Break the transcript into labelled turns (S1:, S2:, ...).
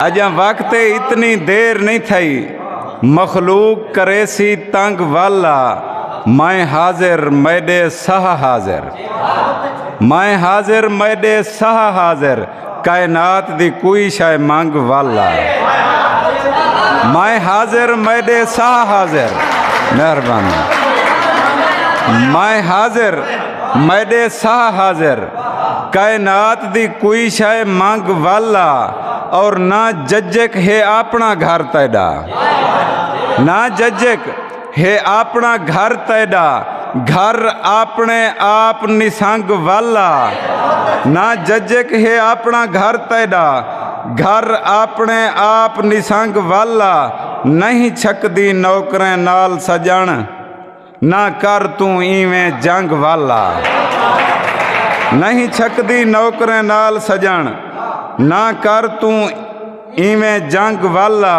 S1: अजा वक्त इतनी देर नहीं थई, मखलूक करे सी तंग वाला। मैं हाजिर मैडे सह हाजिर, मैं हाजिर मैडे सह हाजिर, कायनात दी कोई शाय मंग वाला। मैं हाजिर मैडे सह हाजिर, मेहरबानी। मैं हाजिर मैडे सह हाजिर, कायनात दी कोई शाय मंग वाला। और ना जज्जक है अपना घर तैडा, ना जज्जक है अपना घर तैडा, घर अपने आप निसंग वाला। ना जज्जक है अपना घर तैडा, घर अपने आप निसंग वाला। नहीं छकदी नौकरें नाल सजन, ना कर तू इवें जंग वाला। नहीं छकदी नौकरें नाल सजन, ना कर तू इवें जंग वाला।